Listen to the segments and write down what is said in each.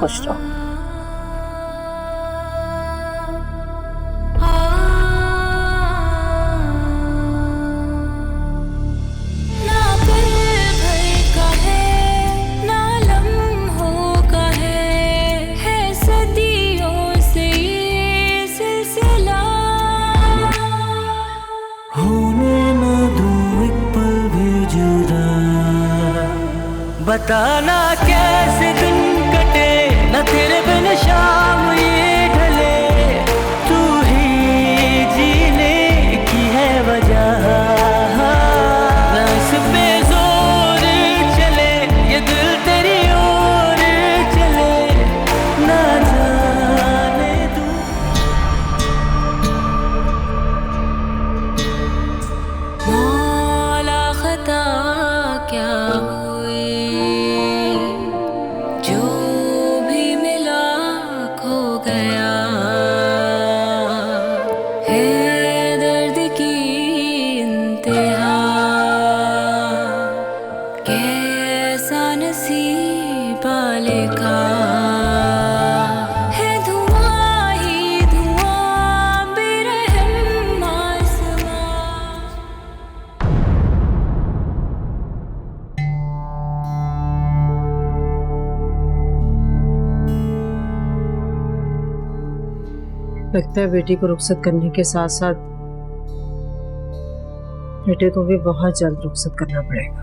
खुश रहो। बताना कैसे दिन कटे न तेरे बिन शाम ये ढले, तू ही जीने की है वजह, न इस पे जोर चले ये दिल तेरी ओर चले, ना जाने तू। मौला खता क्या लगता है बेटी को रुखसत करने के साथ साथ बेटे को भी बहुत जल्द रुखसत करना पड़ेगा।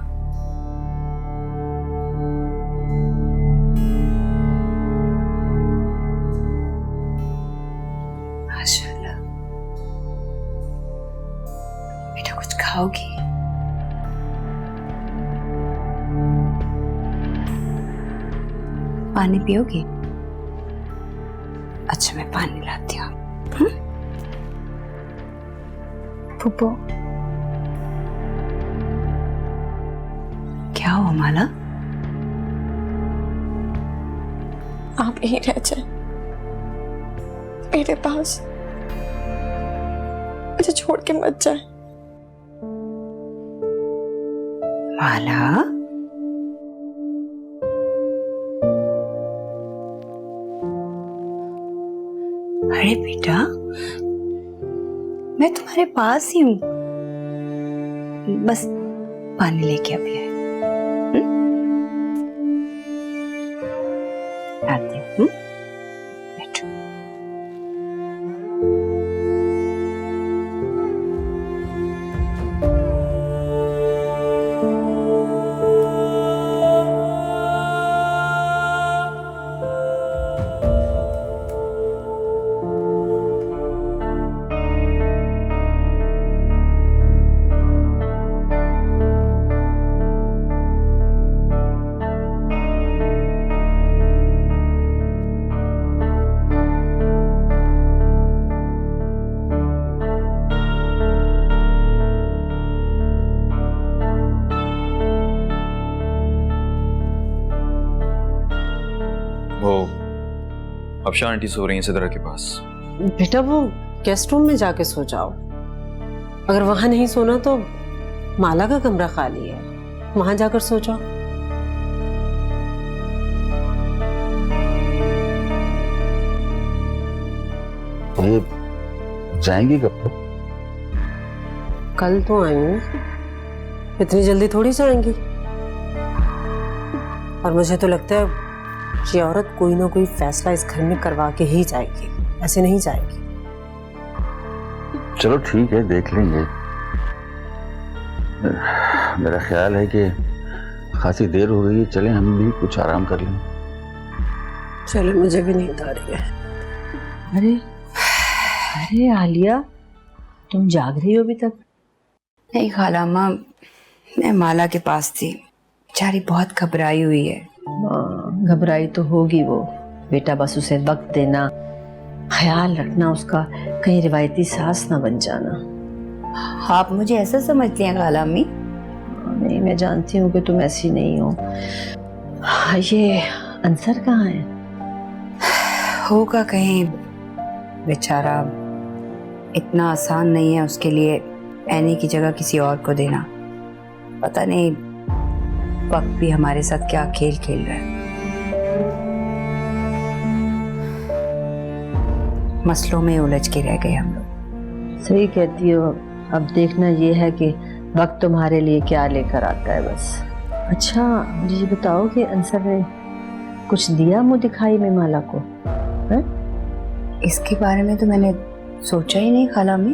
माशाल्लाह। बेटा कुछ खाओगी? पानी पियोगी? अच्छा मैं पानी लाती हूँ। फूफो क्या हुआ माला? आप यहीं रह जाए मेरे पास, मुझे छोड़ के मत जाए। माला अरे बेटा मैं तुम्हारे पास ही हूँ, बस पानी लेके अभी आए। आते हूँ। बैठो। अफशान आंटी सो रही हैं सिदरा के पास। बेटा वो गेस्ट रूम में जाके सो जाओ, अगर वहां नहीं सोना तो माला का कमरा खाली है, वहां जाकर सो जाओ। ये जाएंगी कब तक? कल तो आई हूँ, इतनी जल्दी थोड़ी जाएंगी। और मुझे तो लगता है ये औरत कोई ना कोई फैसला इस घर में करवा के ही जाएगी, ऐसे नहीं जाएगी। चलो ठीक है, देख लेंगे। मेरा ख्याल है कि खासी देर हो गई है, चलें हम भी कुछ आराम कर लें। चलो मुझे भी नींद आ रही है। अरे अरे आलिया तुम जाग रही हो अभी तक? नहीं खाला माँ, मैं माला के पास थी, बेचारी बहुत घबराई हुई है। घबराई तो होगी वो, बेटा बस उसे वक्त देना, ख्याल रखना उसका, कहीं रिवायती सास ना बन जाना। आप मुझे ऐसा समझती हैं खाला अम्मी? नहीं, मैं जानती हूँ कि तुम ऐसी नहीं हो। ये अंसर कहाँ है? होगा कहीं, बेचारा इतना आसान नहीं है उसके लिए एनी की जगह किसी और को देना। पता नहीं वक्त भी हमारे साथ क्या खेल खेल रहा है। मसलों में उलझ के रह गए हम लोग। सही कहती हो। अब देखना ये है कि वक्त तुम्हारे लिए क्या लेकर आता है बस। अच्छा मुझे ये बताओ कि अंसर ने कुछ दिया मुंह दिखाई में माला को? है? इसके बारे में तो मैंने सोचा ही नहीं खाला में।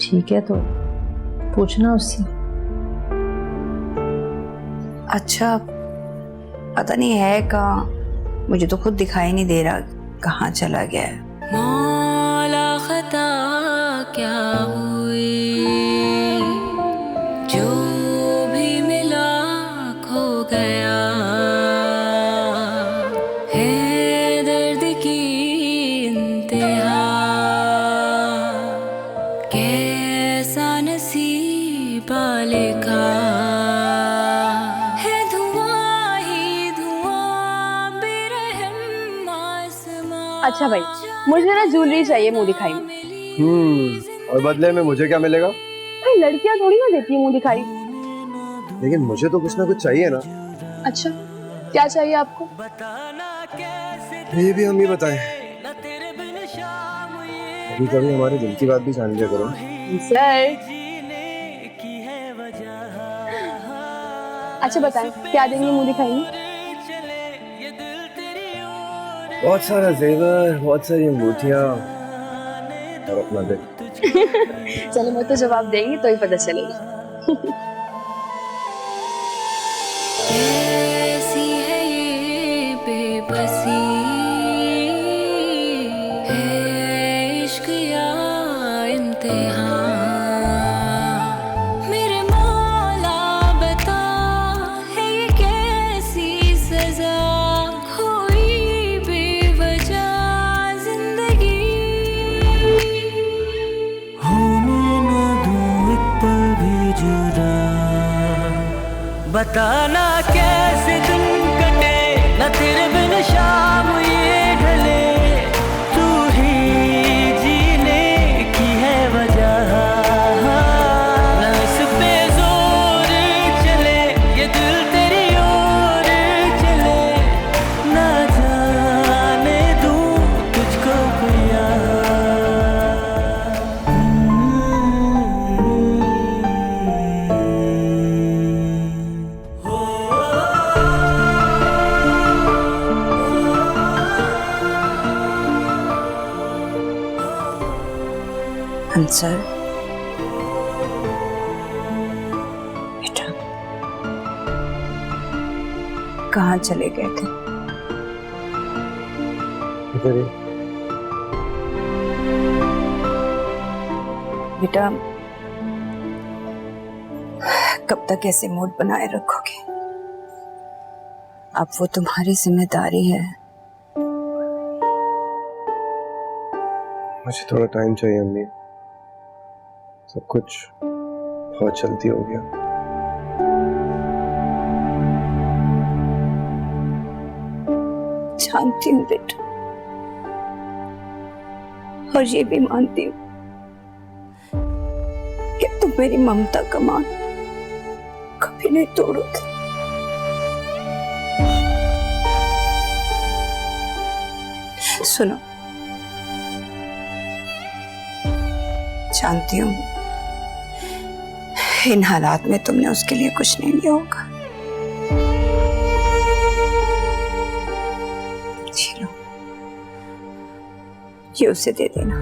ठीक है तो पूछना उससे। अच्छा पता नहीं है कहाँ, मुझे तो खुद दिखाई नहीं दे रहा कहाँ चला गया है। मौला खता क्या हुई, जो भी मिला खो गया, है दर्द की इंतहा, कैसा नसीबा लिखा, है धुआं ही धुआं बेरहम आसमां। अच्छा भाई, मुझे ना ज्वेलरी चाहिए मुंह दिखाई में। और बदले में मुझे क्या मिलेगा? भाई लड़कियां थोड़ी ना देती है मुंह दिखाई। लेकिन मुझे तो कुछ ना कुछ चाहिए ना। अच्छा क्या चाहिए आपको? ये भी हम ही बताएं। कभी कभी हमारे दिल की बात भी जान लिया करो। सर अच्छा बताएं क्या देंगे मुंह दिखाई में? बहुत सारा जेवर, बहुत सारी अंगूठियां और अपना दिल। चलो मैं तो जवाब देंगी तो ही पता चलेगा। कैसी है ये बेबसी, है इश्क या इम्तिहान, मेरे मौला बता है ये कैसी सजा, खोई बेवजह जिंदगी, होने न दूं एक पल भी जुदा, बताना कैसे दिन कटे न तेरे बिन शाम ये ढले, तू ही जीने की है वजह, न इस पे जोर चले ये दिल तेरी ओर चले, ना जाने दूं तुझको पिया। अंसर बेटा कहाँ चले गए थे? बेटा कब तक ऐसे मूड बनाए रखोगे? अब वो तुम्हारी जिम्मेदारी है। मुझे थोड़ा टाइम चाहिए अम्मी। सब कुछ बहुत जल्दी हो गया। जानती हूँ बेटा, और ये भी मानती हूँ कि तुम मेरी ममता का मान कभी नहीं तोड़ोगे। सुनो, जानती हूँ इन हालात में तुमने उसके लिए कुछ नहीं लिया होगा। लो, ये उसे दे देना।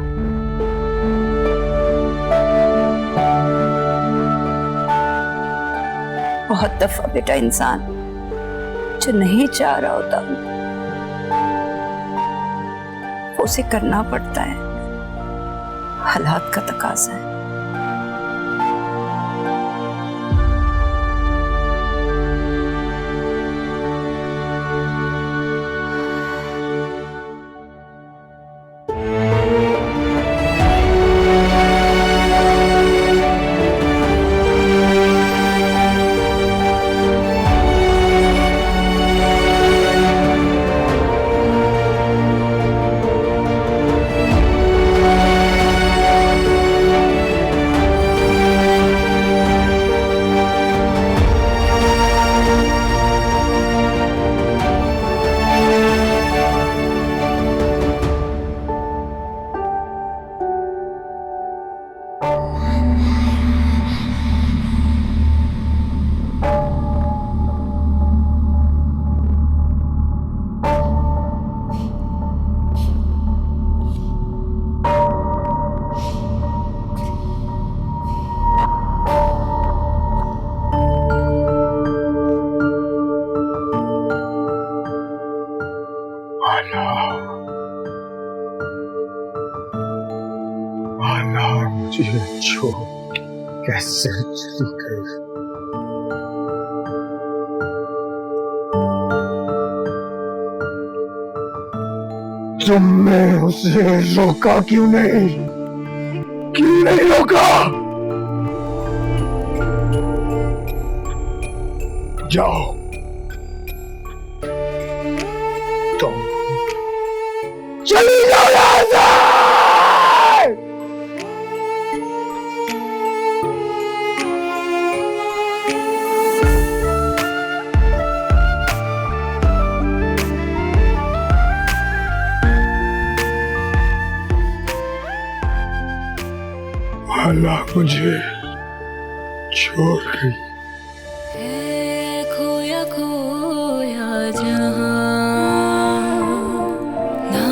बहुत दफा बेटा इंसान जो नहीं चाह रहा होता उसे करना पड़ता है, हालात का तकाजा है। कैसे तुमने उसे रोका क्यों नहीं? क्यों नहीं रोका? जाओ तुम चली जाओ यहाँ से। माला मुझे छोड़ गई। खोया खोया जहां, ना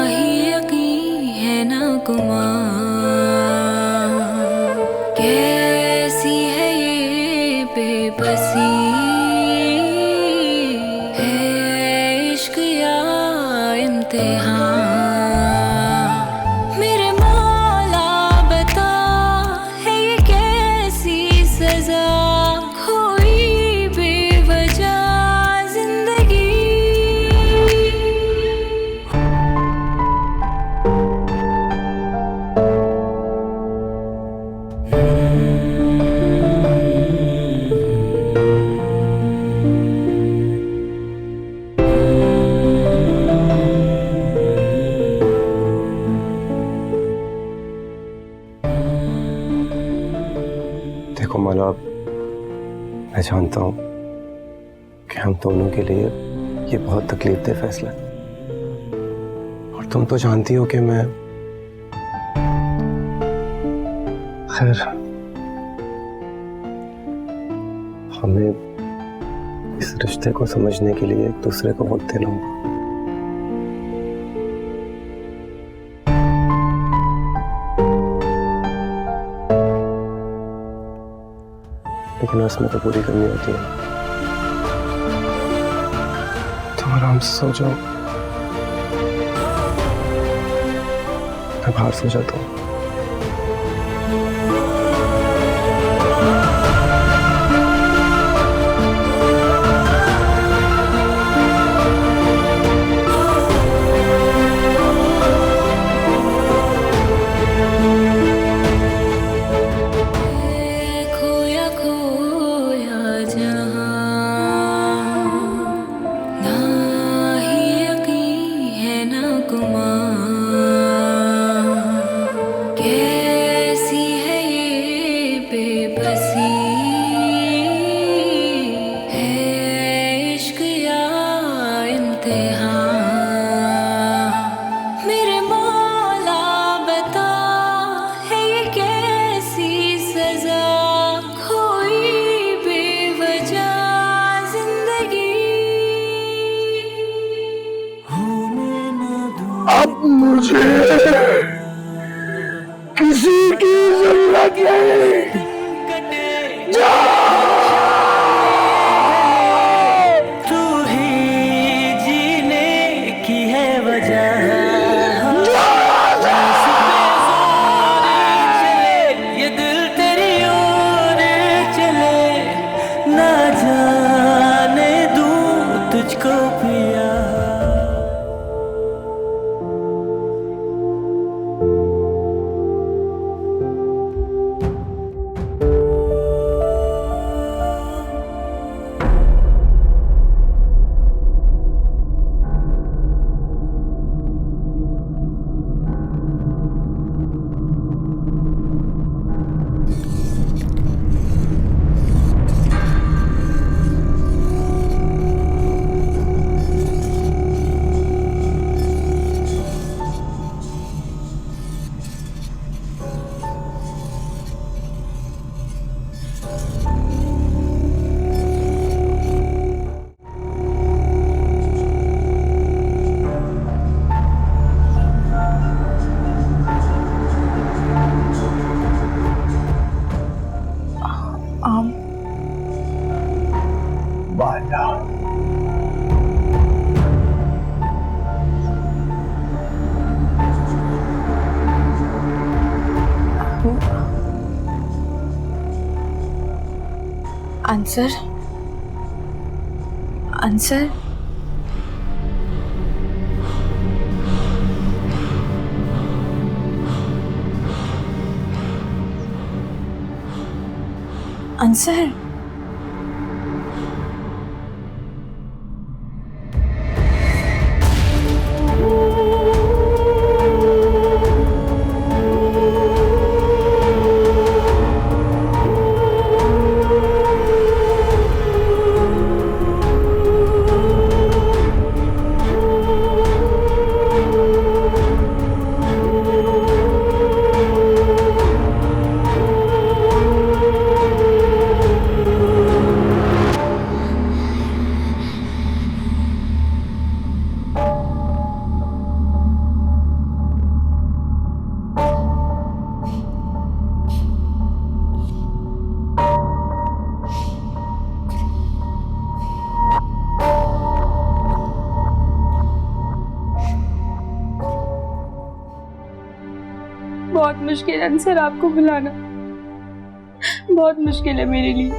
ही यकीन है ना गुमान, कैसी है ये बेबसी, है इश्क या इम्तिहान। मेरे मौला बता है ये कैसी सजा, खोई बेवजह जिंदगी। देखो माला, मैं जानता हूँ कि हम दोनों के लिए ये बहुत तकलीफदेह फैसला है, और तुम तो जानती हो कि मैं खैर हमें इस रिश्ते को समझने के लिए एक दूसरे को वक्त देना होगा। लेकिन उसमें तो पूरी कमी होती है। तुम आराम से सो जाओ, मैं बाहर सो जाता हूँ। खोया खोया जहां, ना ही यकीन है ना गुमान, कैसी है ये बेबसी, है इश्क या इम्तिहान। मेरे मौला बता है ये कैसी सजा, खोई बेवजह जिंदगी। अब मुझे किसी की जरूरत नहीं। तू ही जीने की है वजह, चले ये दिल तेरी ओर चले, ना जाने दूं तुझको पिया। माला, आंसर आंसर आंसर बहुत मुश्किल है आंसर आपको बुलाना, बहुत मुश्किल है मेरे लिए।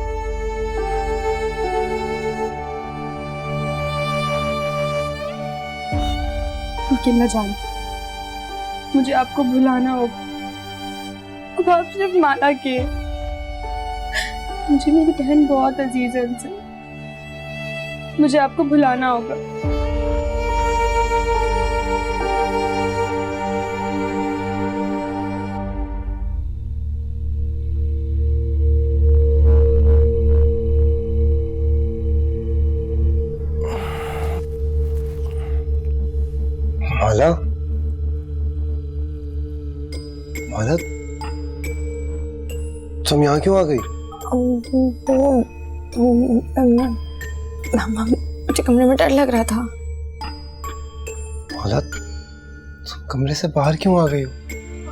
लेकिन मैं जानती मुझे आपको बुलाना होगा। अब आप सिर्फ माला के, मुझे मेरी बहन बहुत अजीज है उनसे, मुझे आपको बुलाना होगा। माला, माला, तुम यहाँ क्यों आ गई? मुझे कमरे में डर लग रहा था। माला, तुम कमरे से बाहर क्यों आ गई हो?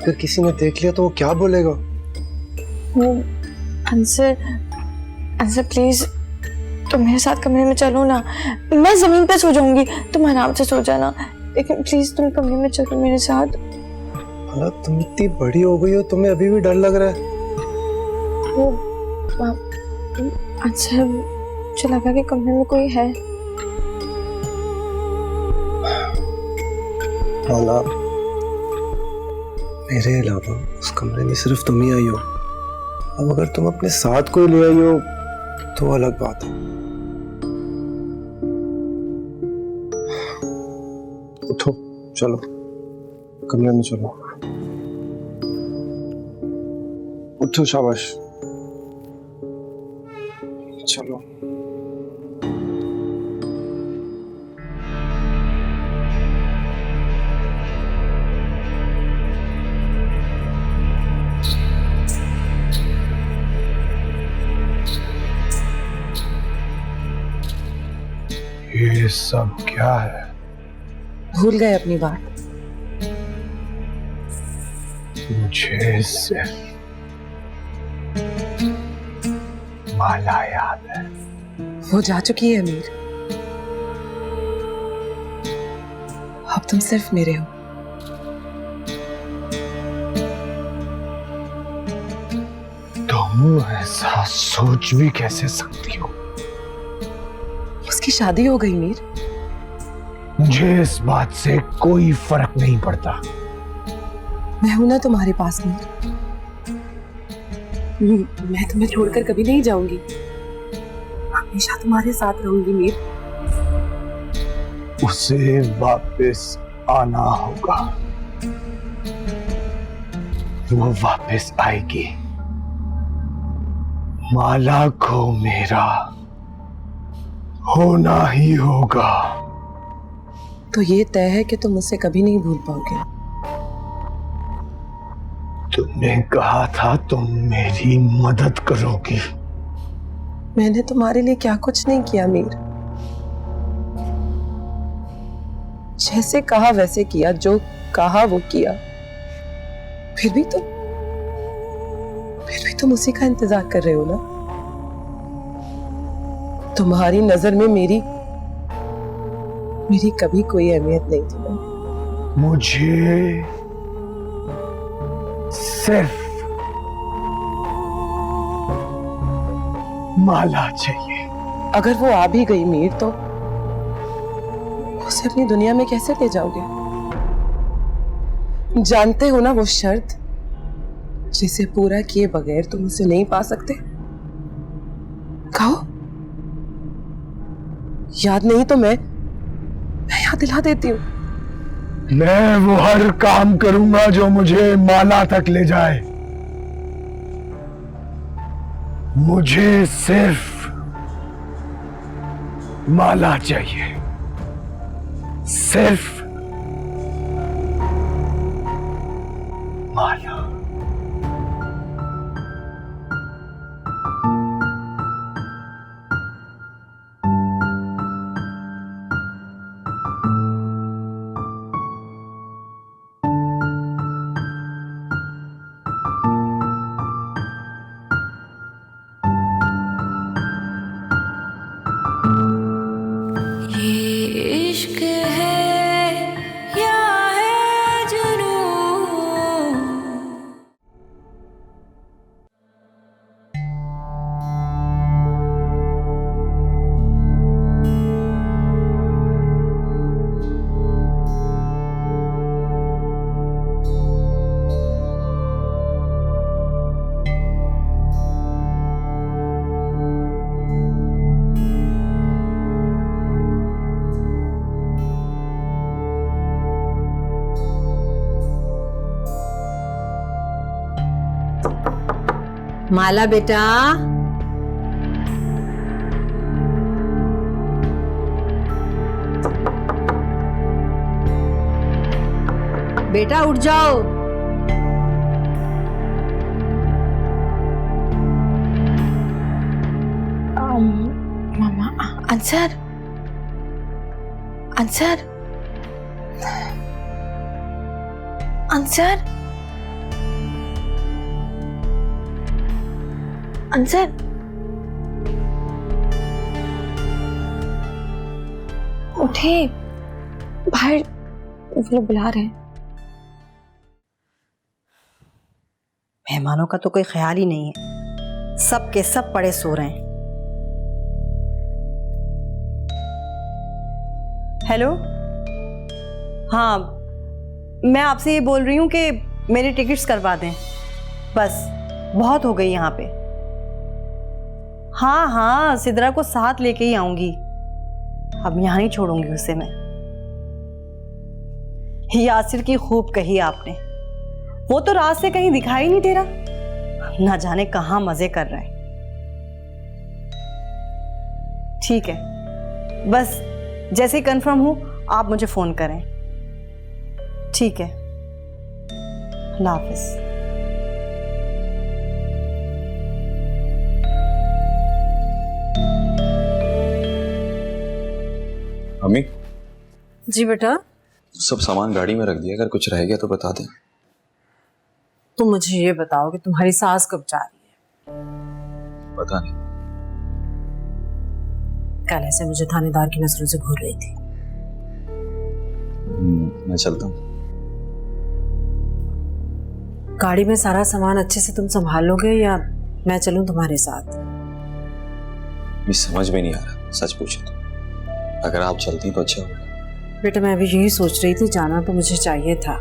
अगर किसी ने देख लिया तो वो क्या बोलेगा? आंसर प्लीज तुम मेरे साथ कमरे में चलो ना। मैं जमीन पे सो जाऊंगी, तुम आराम से सो जाना, लेकिन प्लीज तुम कमरे में चलो मेरे साथ। माला, तुम इतनी बड़ी हो गई हो, तुम्हें अभी भी डर लग रहा है? अच्छा, मुझे लगा कि कमरे में कोई है। माला, मेरे अलावा उस कमरे में सिर्फ तुम ही आई हो। अब अगर तुम अपने साथ कोई ले आई हो तो अलग बात है। उठो, चलो कमरे में चलो। उठो, शाबाश, चलो। ये सब क्या है? भूल गए अपनी बात? मुझे सिर्फ माला याद है। वो जा चुकी है अमीर, अब तुम सिर्फ मेरे हो। तुम ऐसा सोच भी कैसे सकती हो? उसकी शादी हो गई मीर। मुझे इस बात से कोई फर्क नहीं पड़ता। मैं हूं ना तुम्हारे पास मीर, मैं तुम्हें छोड़कर कभी नहीं जाऊंगी, हमेशा तुम्हारे साथ रहूंगी मीर। उसे वापस आना होगा, वो वापस आएगी। माला को मेरा होना ही होगा। तो ये तय है कि तुम उसे कभी नहीं भूल पाओगे। तुमने कहा था तुम मेरी मदद करोगी। मैंने तुम्हारे लिए क्या कुछ नहीं किया मीर, जैसे कहा वैसे किया, जो कहा वो किया। फिर भी तुम उसी का इंतजार कर रहे हो ना। तुम्हारी नजर में मेरी कभी कोई अहमियत नहीं थी ना। मुझे सिर्फ माला चाहिए। अगर वो आ भी गई मीर तो उसे अपनी दुनिया में कैसे ले जाओगे? जानते हो ना वो शर्त जिसे पूरा किए बगैर तुम उसे नहीं पा सकते। कहो, याद नहीं तो मैं याद दिला देती हूँ। मैं वो हर काम करूंगा जो मुझे माला तक ले जाए। मुझे सिर्फ माला चाहिए, सिर्फ माला। माला बेटा, बेटा उठ जाओ। मामा, अंसर, अंसर, अंसर, अंसर, उठे, बाहर वो लोग बुला रहे हैं। मेहमानों का तो कोई ख्याल ही नहीं है, सब के सब पड़े सो रहे हैं। हेलो, हाँ, मैं आपसे ये बोल रही हूँ कि मेरी टिकट्स करवा दें, बस बहुत हो गई यहाँ पे। हाँ हाँ, सिद्रा को साथ लेके ही आऊंगी, अब यहाँ नहीं छोड़ूंगी उसे मैं। यासिर की खूब कही आपने, वो तो रात से कहीं दिखाई नहीं दे रहा, ना जाने कहाँ मजे कर रहा है। ठीक है, बस जैसे ही कंफर्म हो आप मुझे फोन करें। ठीक है, अल्लाह हाफिज। अम्मी, जी बेटा। सब सामान गाड़ी में रख दिया, अगर कुछ रह गया तो बता दें। तुम मुझे ये बताओ कि तुम्हारी सास कब जा रही है? पता नहीं, कल ऐसे मुझे थानेदार की नजरों से घूर रही थी। मैं चलता हूँ। गाड़ी में सारा सामान अच्छे से तुम संभाल लोगे या मैं चलूं तुम्हारे साथ? मुझे समझ में नहीं आ रहा, सच पूछे तो। अगर आप चलती तो अच्छा होगा। बेटा मैं अभी यही सोच रही थी, जाना तो मुझे चाहिए था,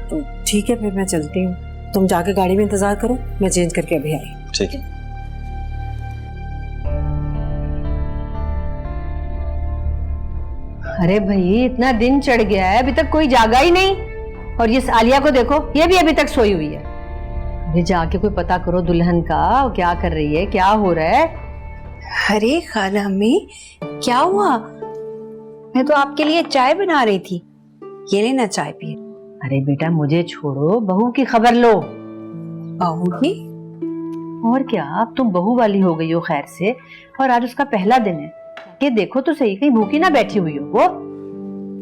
तो ठीक है फिर मैं चलती हूँ। तुम जाके गाड़ी में इंतजार करो, मैं चेंज करके अभी आई। ठीक है। अरे भाई, इतना दिन चढ़ गया है, अभी तक कोई जागा ही नहीं। और ये आलिया को देखो, ये भी अभी तक सोई हुई है। अरे जाके कोई पता करो दुल्हन का, क्या कर रही है, क्या हो रहा है। अरे खाला अम्मी, क्या हुआ? मैं तो आपके लिए चाय बना रही थी, ये लेना चाय पिए। अरे बेटा मुझे छोड़ो, बहू की खबर लो। बहू की? और क्या, अब तुम बहू वाली हो गई हो खैर से, और आज उसका पहला दिन है। ये देखो तो सही, कहीं भूखी ना बैठी हुई हो वो।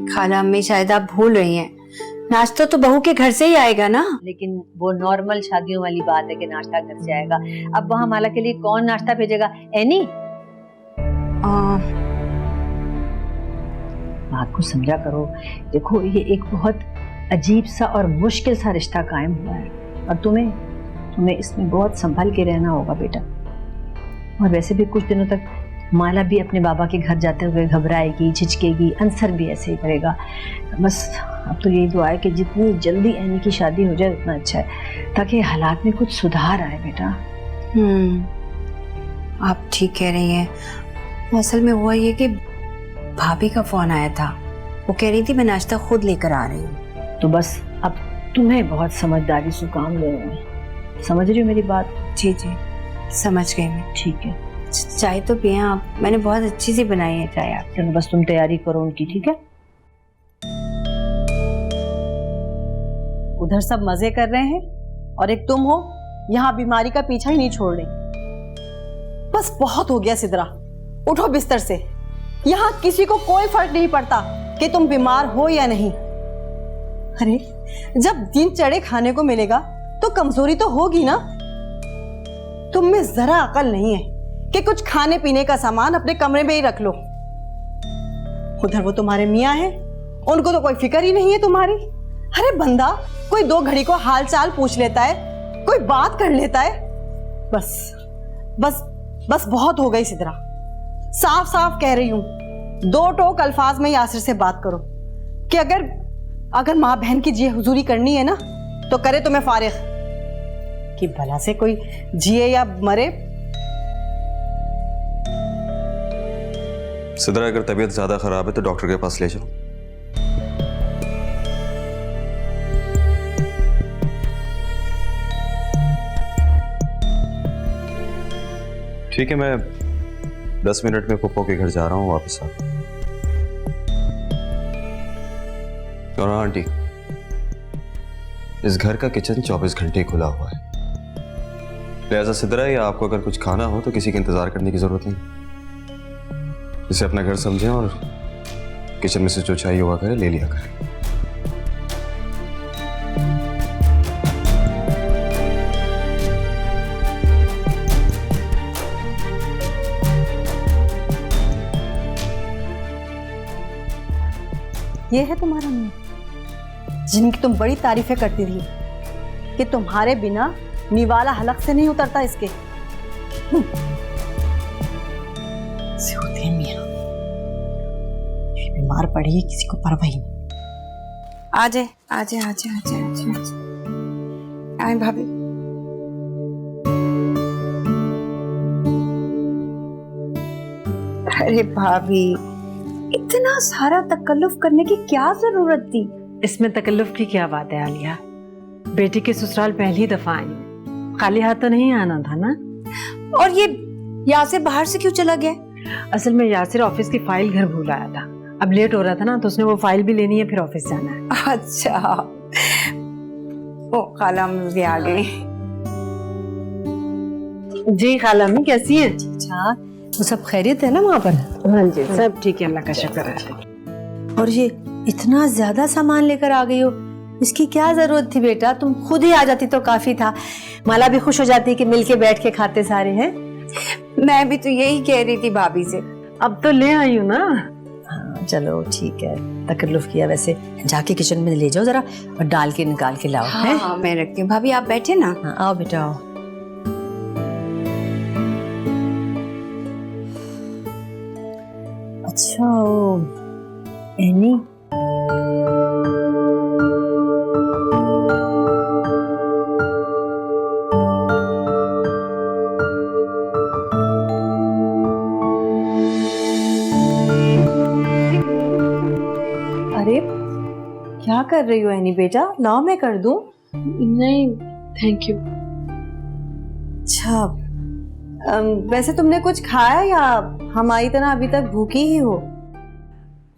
खाला अम्मी शायद आप भूल रही हैं, नाश्ता तो बहू के घर से ही आएगा ना। लेकिन वो नॉर्मल शादियों वाली बात है कि नाश्ता घर से आएगा। अब वहाँ माला के लिए कौन नाश्ता भेजेगा? एनी बात को समझा करो। देखो ये एक बहुत अजीब सा और मुश्किल सा रिश्ता कायम हुआ है, और तुम्हें इसमें बहुत संभल के रहना होगा बेटा। और वैसे भी कुछ दिनों तक माला भी अपने बाबा के घर जाते हुए घबराएगी, झिझकेगी, अंसर भी ऐसे ही करेगा। बस अब तो यही दुआ है कि जितनी जल्दी एनी की शादी हो जाए उतना अच्छा है, ताकि हालात में कुछ सुधार आए बेटा। आप ठीक कह रही हैं। असल में हुआ ये कि भाभी का फोन आया था, वो कह रही थी मैं नाश्ता खुद लेकर आ रही हूँ। तो बस अब तुम्हें बहुत समझदारी से काम लेना है, समझ रही हो मेरी बात? जी जी समझ गई मैं। ठीक है, चाय तो पिए आप, मैंने बहुत अच्छी सी बनाई है चाय आप। चलो बस तुम तैयारी करो उनकी, ठीक है? उधर सब मजे कर रहे हैं और एक तुम हो यहाँ बीमारी का पीछा ही नहीं छोड़ रही। बस बहुत हो गया सिद्रा, उठो बिस्तर से। यहाँ किसी को कोई फर्क नहीं पड़ता कि तुम बीमार हो या नहीं। अरे जब दिन चढ़े खाने को मिलेगा तो कमजोरी तो होगी ना। तुम में जरा अकल नहीं है कि कुछ खाने पीने का सामान अपने कमरे में ही रख लो। उधर वो तुम्हारे मियाँ हैं, उनको तो कोई फिक्र ही नहीं है तुम्हारी। अरे बंदा कोई 2 घड़ी को हाल चाल पूछ लेता है, कोई बात कर लेता है। बस बस बस बहुत हो गई सिद्रा, साफ साफ कह रही हूं। 2 टोक अल्फाज में यासिर से बात करो कि अगर माँ बहन की जी हुजूरी करनी है ना तो करे तुम्हें फारिग, कि भला से कोई जिए या मरे। सिद्रा अगर तबीयत ज्यादा खराब है तो डॉक्टर के पास ले चलो। ठीक है, मैं 10 मिनट में पप्पो के घर जा रहा हूँ वापस आ। और हाँ आंटी, इस घर का किचन 24 घंटे खुला हुआ है, लिहाजा सिद्रा या आपको अगर कुछ खाना हो तो किसी का इंतजार करने की जरूरत नहीं। इसे अपना घर समझें और किचन में से जो चाहिए हुआ करे ले लिया करें। ये है तुम्हारा मियाँ जिनकी तुम बड़ी तारीफें करती थी कि तुम्हारे बिना निवाला हलक से नहीं उतरता इसके। मियाँ बीमार पड़ी है, किसी को परवाह नहीं। आजे आजे आजे आजे आजे आए भाभी। अरे भाभी, इतना सारा तकल्लुफ करने की क्या जरूरत थी? इसमें तकल्लुफ की क्या बात है आलिया? बेटी के ससुराल पहली दफा आई, खाली हाथ तो नहीं आना था ना। और ये यासिर बाहर से क्यों चला गया? असल में यासिर ऑफिस की फाइल घर भूल आया था, अब लेट हो रहा था ना तो उसने वो फाइल भी लेनी है, फिर ऑफिस जाना है। अच्छा, ओ खाला भी आ गई। जी खाला मैं कैसी है? अच्छा, वो सब खैरियत है ना वहाँ पर? हाँ जी सब ठीक है, अल्लाह का शुक्र है। और ये इतना ज्यादा सामान लेकर आ गई हो, इसकी क्या जरूरत थी बेटा? तुम खुद ही आ जाती तो काफी था, माला भी खुश हो जाती कि मिलके बैठ के खाते सारे हैं। मैं भी तो यही कह रही थी भाभी से। अब तो ले आई हूँ ना। हाँ चलो ठीक है, तकल्लुफ किया। वैसे जाके किचन में ले जाओ जरा और डाल के निकाल के लाओ। हाँ, हाँ मैं रखती हूँ। भाभी आप बैठे ना। हाँ आओ बेटा आओ। अच्छा ओ एनी, अरे क्या कर रही हो एनी बेटा? लाओ मैं कर दूं। नहीं थैंक यू। अच्छा, वैसे तुमने कुछ खाया या हमारी तरह अभी तक भूखी ही हो?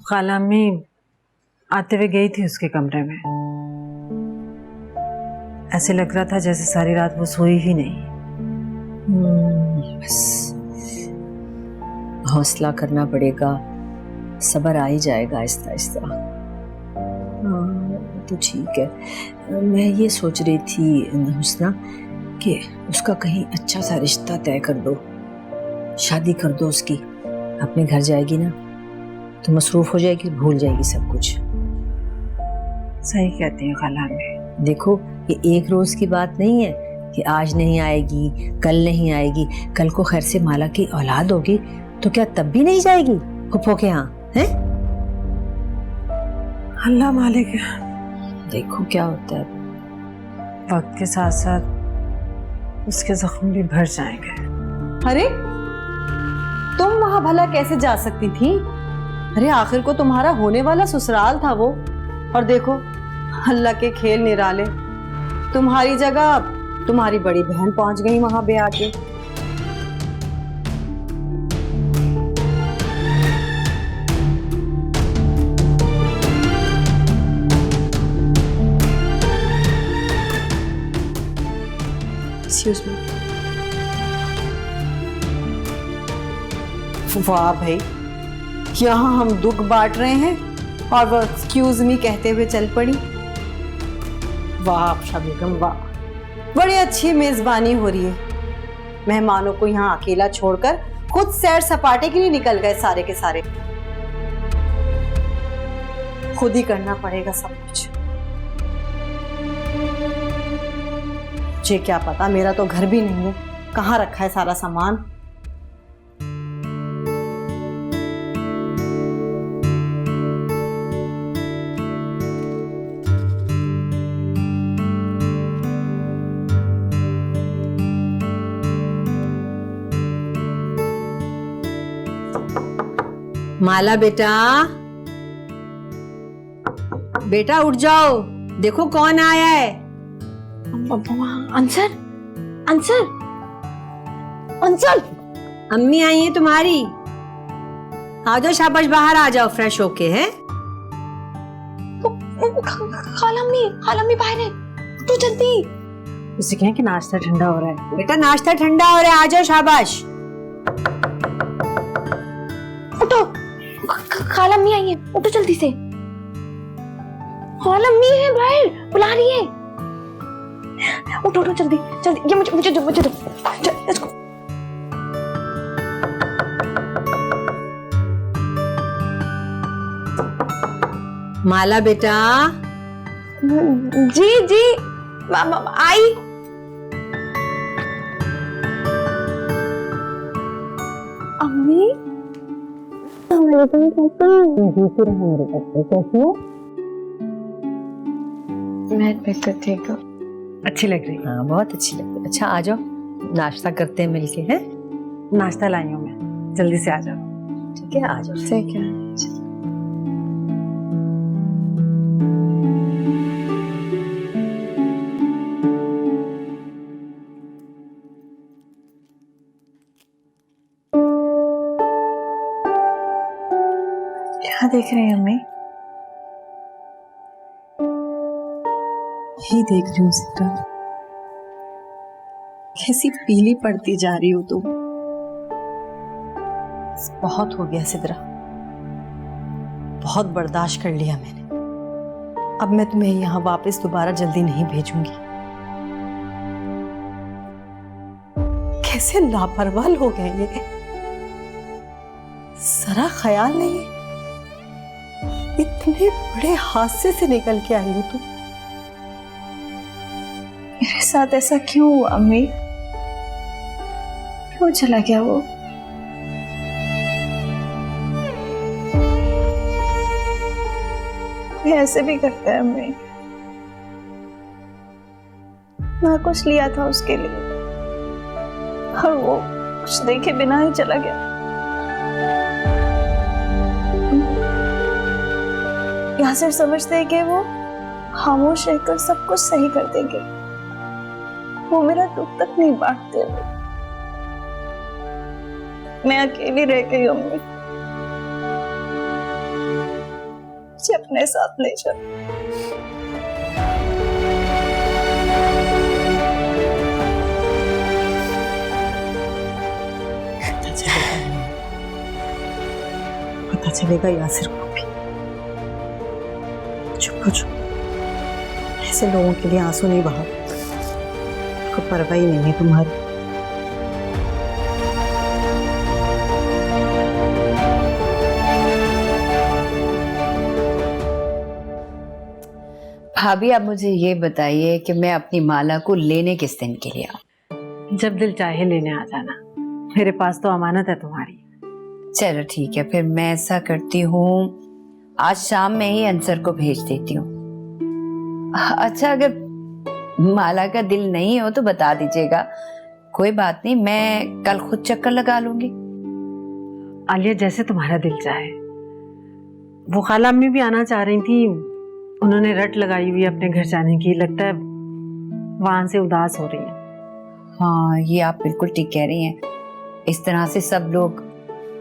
खाला अम्मी आते हुए गई थी उसके कमरे में, ऐसे लग रहा था जैसे सारी रात वो सोई ही नहीं। बस हौसला करना पड़ेगा, सब्र आ ही जाएगा आहिस्ता आहिस्ता। तो ठीक है, मैं ये सोच रही थी हुस्ना कि उसका कहीं अच्छा सा रिश्ता तय कर दो, शादी कर दो उसकी। अपने घर जाएगी ना तो मसरूफ हो जाएगी, भूल जाएगी सब कुछ। सही कहती है खाला अम्मी। देखो ये एक रोज की बात नहीं है, कि आज नहीं आएगी, कल नहीं आएगी, कल को खैर से माला की औलाद होगी तो क्या तब भी नहीं जाएगी फुप्पो के यहाँ? हैं? अल्लाह मालिक है। देखो क्या होता है। वक्त के साथ साथ उसके जख्म भी भर जाएंगे। अरे तुम वहां भला कैसे जा सकती थी? अरे आखिर को तुम्हारा होने वाला ससुराल था वो, और देखो अल्लाह के खेल निराले, तुम्हारी जगह तुम्हारी बड़ी बहन पहुंच गई वहां ब्याह के। Excuse me. वाह भाई, यहाँ हम दुख बांट रहे हैं और वो एक्सक्यूज मी कहते हुए चल पड़ी। वाह आबशा बेगम वाह, बड़ी अच्छी मेजबानी हो रही है। मेहमानों को यहाँ अकेला छोड़कर खुद सैर सपाटे के लिए निकल गए सारे के सारे। खुद ही करना पड़ेगा सब कुछ। मुझे क्या पता, मेरा तो घर भी नहीं है, कहाँ रखा है सारा सामान। माला बेटा, बेटा उठ जाओ, देखो कौन आया है। अंसर, अंसर, अंसर, अम्मी आई है तुम्हारी। आ जाओ शाबाश, बाहर आ जाओ फ्रेश होके। है खाला बाहर है, तो जल्दी। उसे कहें कि नाश्ता ठंडा हो रहा है। बेटा नाश्ता ठंडा हो रहा है, आ जाओ शाबाश। उठो, खाला अम्मी आई है, उठो जल्दी से। खाला अम्मी है बाहर, बुला रही है। उठो उठो जल्दी जल्दी, ये मुझे दो, मुझे दो। Let's go. माला बेटा। जी जी आई। अम्मी मैं बेहतर ठीक हूँ। अच्छी लग रही है। हाँ बहुत अच्छी लग रही। अच्छा आ जाओ, नाश्ता करते हैं मिलके। हैं नाश्ता लाई हूँ मैं, जल्दी से आ जाओ। ठीक है आ जाओ। ठीक है। क्या देख रही हैं अम्मी? ही देख रही हूँ सिद्रा, कैसी पीली पड़ती जा रही हो तुम। बहुत हो गया सिद्रा, बहुत बर्दाश्त कर लिया मैंने। अब मैं तुम्हें यहाँ वापस दोबारा जल्दी नहीं भेजूंगी। कैसे लापरवाह हो गए ये, जरा ख्याल नहीं। इतने बड़े हादसे से निकल के आई हो तुम। मेरे साथ ऐसा क्यों हुआ अम्मी? क्यों चला गया वो? कोई ऐसे भी करता है अम्मी। मैं कुछ लिया था उसके लिए और वो कुछ देखे बिना ही चला गया। यासिर समझते हैं कि वो खामोश रहकर सब कुछ सही कर देंगे। वो मेरा दुख तक नहीं बांटते। मैं अकेली रह गई अम्मी। मुझे अपने साथ ले चलो। पता चलेगा यासिर को भी। चुप हो चुप, ऐसे लोगों के लिए आंसू नहीं बहाओ। को परवाह ही नहीं है तुम्हारी। भाभी आप मुझे ये बताइए कि मैं अपनी माला को लेने किस दिन के लिए आऊं? जब दिल चाहे लेने आ जाना, मेरे पास तो अमानत है तुम्हारी। चलो ठीक है, फिर मैं ऐसा करती हूँ, आज शाम में ही अंसर को भेज देती हूँ। अच्छा, अगर माला का दिल नहीं हो तो बता दीजिएगा, कोई बात नहीं, मैं कल खुद चक्कर लगा लूंगी। आलिया, जैसे तुम्हारा दिल चाहे। वो खाला अम्मी भी आना चाह रही थी, उन्होंने रट लगाई हुई अपने घर जाने की, लगता है वहां से उदास हो रही है। हाँ, ये आप बिल्कुल ठीक कह रही हैं। इस तरह से सब लोग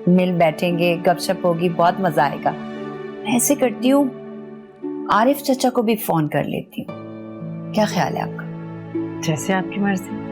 मिल बैठेंगे, गपशप होगी, बहुत मजा आएगा। मैं ऐसे करती हूँ, आरिफ चाचा को भी फोन कर लेती हूँ, क्या ख्याल है आपका? जैसे आपकी मर्जी।